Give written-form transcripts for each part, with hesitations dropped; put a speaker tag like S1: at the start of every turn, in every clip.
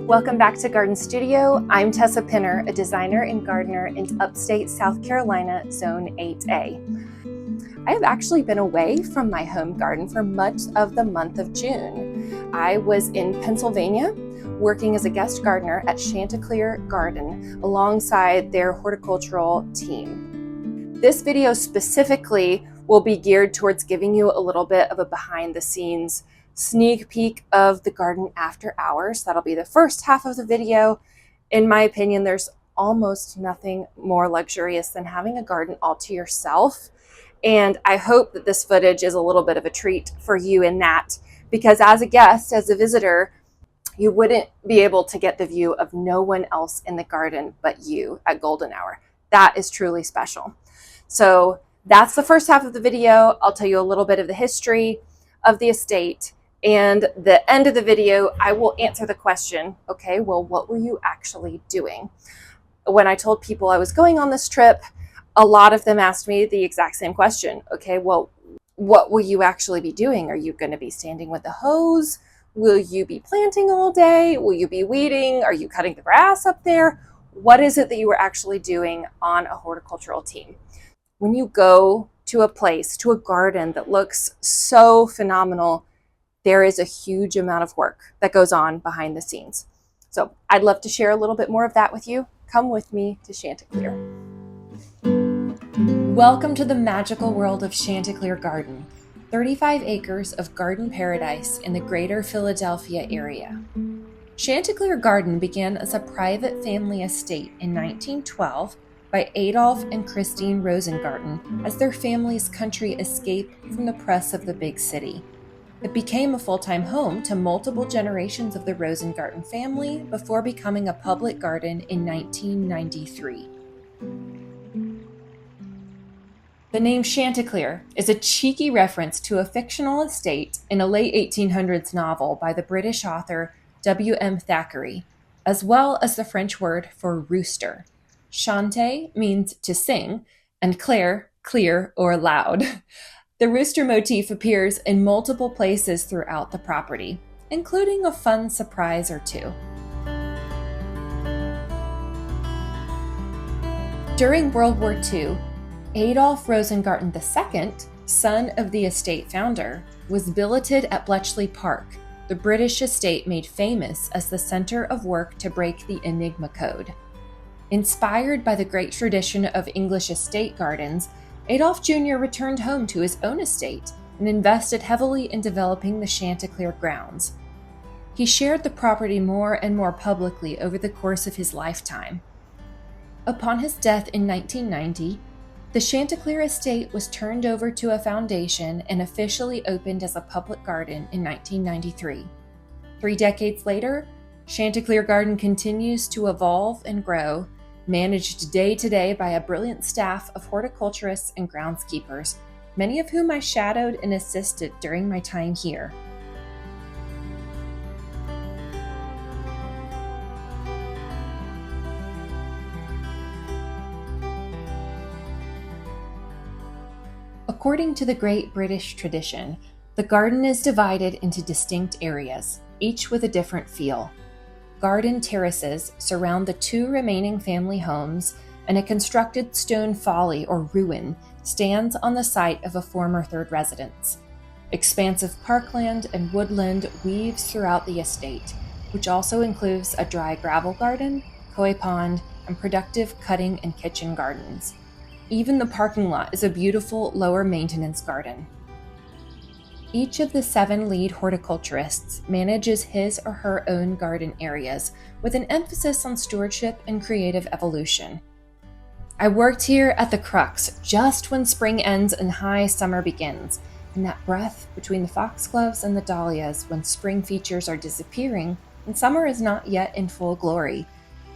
S1: Welcome back to Garden Studio. I'm Tessa Pinner, a designer and gardener in upstate South Carolina, Zone 8A. I have actually been away from my home garden for much of the month of June. I was in Pennsylvania working as a guest gardener at Chanticleer Garden alongside their horticultural team. This video specifically will be geared towards giving you a little bit of a behind the scenes sneak peek of the garden after hours. That'll be the first half of the video. In my opinion, there's almost nothing more luxurious than having a garden all to yourself. And I hope that this footage is a little bit of a treat for you in that, because as a guest, as a visitor, you wouldn't be able to get the view of no one else in the garden but you at golden hour. That is truly special. So that's the first half of the video. I'll tell you a little bit of the history of the estate. And the end of the video, I will answer the question, okay, well, what were you actually doing? When I told people I was going on this trip, a lot of them asked me the exact same question. Okay, well, what will you actually be doing? Are you going to be standing with the hose? Will you be planting all day? Will you be weeding? Are you cutting the grass up there? What is it that you were actually doing on a horticultural team? When you go to a place, to a garden that looks so phenomenal, there is a huge amount of work that goes on behind the scenes. So I'd love to share a little bit more of that with you. Come with me to Chanticleer. Welcome to the magical world of Chanticleer Garden, 35 acres of garden paradise in the greater Philadelphia area. Chanticleer Garden began as a private family estate in 1912 by Adolf and Christine Rosengarten as their family's country escaped from the press of the big city. It became a full-time home to multiple generations of the Rosengarten family before becoming a public garden in 1993. The name Chanticleer is a cheeky reference to a fictional estate in a late 1800s novel by the British author W.M. Thackeray, as well as the French word for rooster. Chante means to sing, and clair, clear or loud. The rooster motif appears in multiple places throughout the property, including a fun surprise or two. During World War II, Adolf Rosengarten II, son of the estate founder, was billeted at Bletchley Park, the British estate made famous as the center of work to break the Enigma Code. Inspired by the great tradition of English estate gardens, Adolf Jr. returned home to his own estate and invested heavily in developing the Chanticleer grounds. He shared the property more and more publicly over the course of his lifetime. Upon his death in 1990, the Chanticleer estate was turned over to a foundation and officially opened as a public garden in 1993. 3 decades later, Chanticleer Garden continues to evolve and grow, managed day to day by a brilliant staff of horticulturists and groundskeepers, many of whom I shadowed and assisted during my time here. According to the Great British tradition, the garden is divided into distinct areas, each with a different feel. Garden terraces surround the 2 remaining family homes, and a constructed stone folly or ruin stands on the site of a former 3rd residence. Expansive parkland and woodland weaves throughout the estate, which also includes a dry gravel garden, koi pond, and productive cutting and kitchen gardens. Even the parking lot is a beautiful lower maintenance garden. Each of the 7 lead horticulturists manages his or her own garden areas with an emphasis on stewardship and creative evolution. I worked here at the crux just when spring ends and high summer begins, and that breath between the foxgloves and the dahlias when spring features are disappearing and summer is not yet in full glory.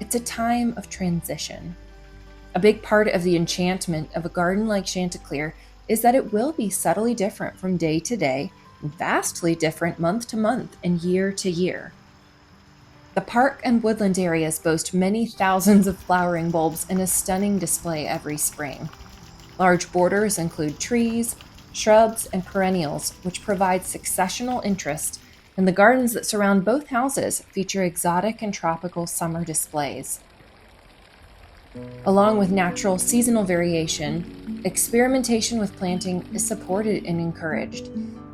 S1: It's a time of transition. A big part of the enchantment of a garden like Chanticleer is that it will be subtly different from day to day and vastly different month to month and year to year. The park and woodland areas boast many thousands of flowering bulbs in a stunning display every spring. Large borders include trees, shrubs, and perennials, which provide successional interest And the gardens that surround both houses feature exotic and tropical summer displays. Along with natural seasonal variation, experimentation with planting is supported and encouraged.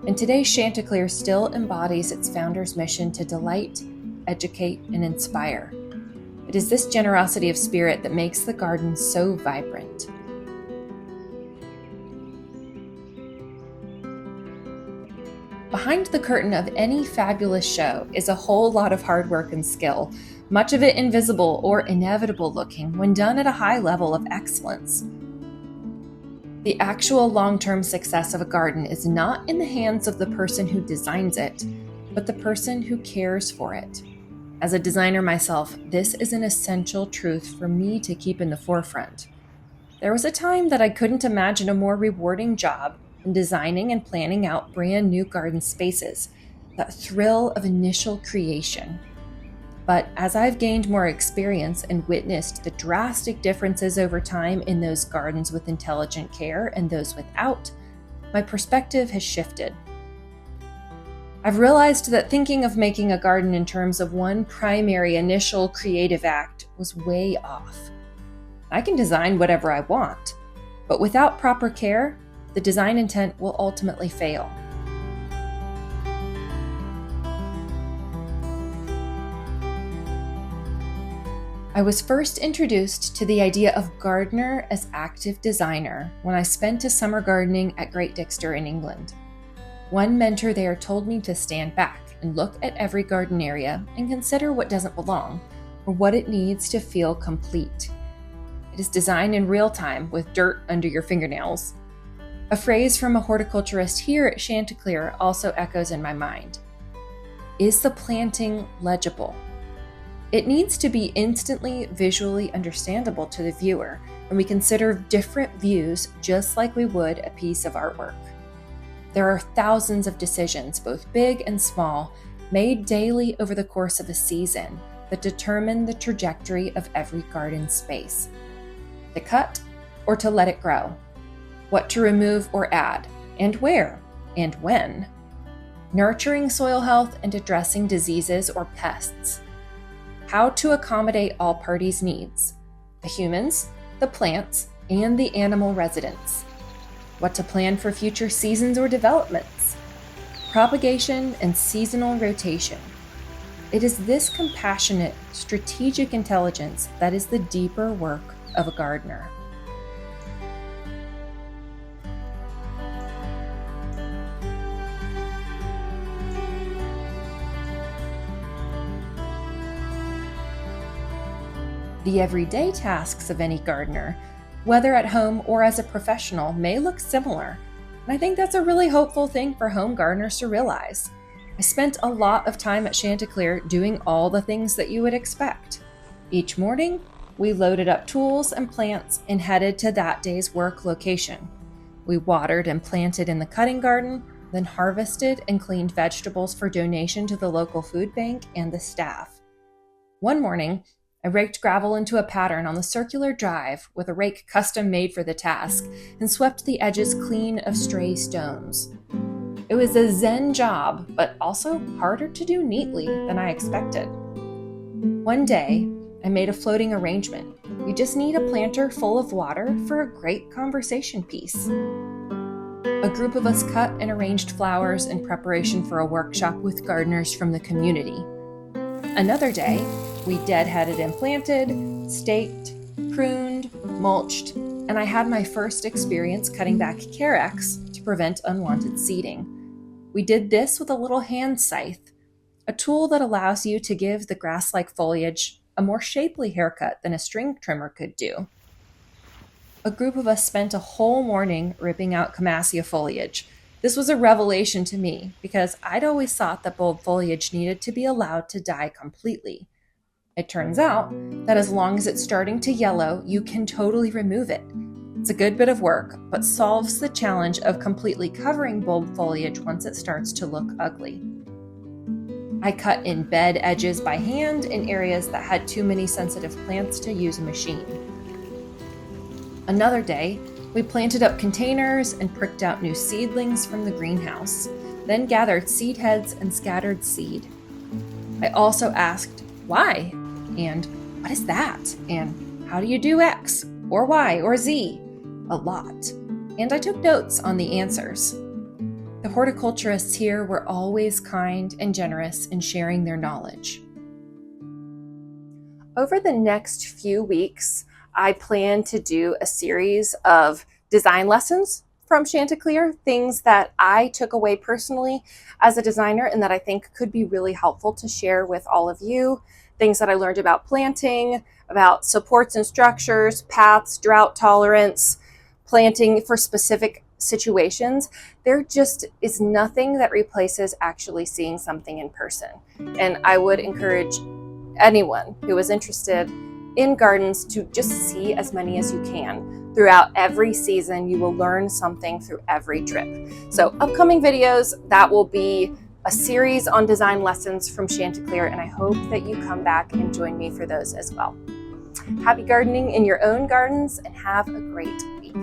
S1: And today, Chanticleer still embodies its founder's mission to delight, educate, and inspire. It is this generosity of spirit that makes the garden so vibrant. Behind the curtain of any fabulous show is a whole lot of hard work and skill, much of it invisible or inevitable looking when done at a high level of excellence. The actual long-term success of a garden is not in the hands of the person who designs it, but the person who cares for it. As a designer myself, this is an essential truth for me to keep in the forefront. There was a time that I couldn't imagine a more rewarding job than designing and planning out brand new garden spaces, that thrill of initial creation. But as I've gained more experience and witnessed the drastic differences over time in those gardens with intelligent care and those without, my perspective has shifted. I've realized that thinking of making a garden in terms of one primary initial creative act was way off. I can design whatever I want, but without proper care, the design intent will ultimately fail. I was first introduced to the idea of gardener as active designer when I spent a summer gardening at Great Dixter in England. One mentor there told me to stand back and look at every garden area and consider what doesn't belong or what it needs to feel complete. It is designed in real time with dirt under your fingernails. A phrase from a horticulturist here at Chanticleer also echoes in my mind. Is the planting legible? It needs to be instantly visually understandable to the viewer, and we consider different views just like we would a piece of artwork. There are thousands of decisions, both big and small, made daily over the course of a season that determine the trajectory of every garden space. To cut or to let it grow, what to remove or add, and where, and when. Nurturing soil health and addressing diseases or pests. How to accommodate all parties' needs, the humans, the plants, and the animal residents. What to plan for future seasons or developments. Propagation and seasonal rotation. It is this compassionate, strategic intelligence that is the deeper work of a gardener. The everyday tasks of any gardener, whether at home or as a professional, may look similar, and I think that's a really hopeful thing for home gardeners to realize. I spent a lot of time at Chanticleer doing all the things that you would expect. Each morning, we loaded up tools and plants and headed to that day's work location. We watered and planted in the cutting garden, then harvested and cleaned vegetables for donation to the local food bank and the staff. One morning, I raked gravel into a pattern on the circular drive with a rake custom made for the task and swept the edges clean of stray stones. It was a zen job, but also harder to do neatly than I expected. One day, I made a floating arrangement. You just need a planter full of water for a great conversation piece. A group of us cut and arranged flowers in preparation for a workshop with gardeners from the community. Another day, we deadheaded and planted, staked, pruned, mulched, and I had my first experience cutting back carex to prevent unwanted seeding. We did this with a little hand scythe, a tool that allows you to give the grass-like foliage a more shapely haircut than a string trimmer could do. A group of us spent a whole morning ripping out Camassia foliage. This was a revelation to me because I'd always thought that bulb foliage needed to be allowed to die completely. It turns out that as long as it's starting to yellow, you can totally remove it. It's a good bit of work, but solves the challenge of completely covering bulb foliage once it starts to look ugly. I cut in bed edges by hand in areas that had too many sensitive plants to use a machine. Another day, We planted up containers and pricked out new seedlings from the greenhouse, then gathered seed heads and scattered seed. I also asked, why? And what is that? And how do you do X or Y or Z? A lot. And I took notes on the answers. The horticulturists here were always kind and generous in sharing their knowledge. Over the next few weeks, I plan to do a series of design lessons from Chanticleer, things that I took away personally as a designer and that I think could be really helpful to share with all of you. Things that I learned about planting, about supports and structures, paths, drought tolerance, planting for specific situations. There just is nothing that replaces actually seeing something in person. And I would encourage anyone who is interested in gardens to just see as many as you can. Throughout every season, you will learn something through every trip. So upcoming videos, that will be a series on design lessons from Chanticleer, and I hope that you come back and join me for those as well. Happy gardening in your own gardens and have a great week.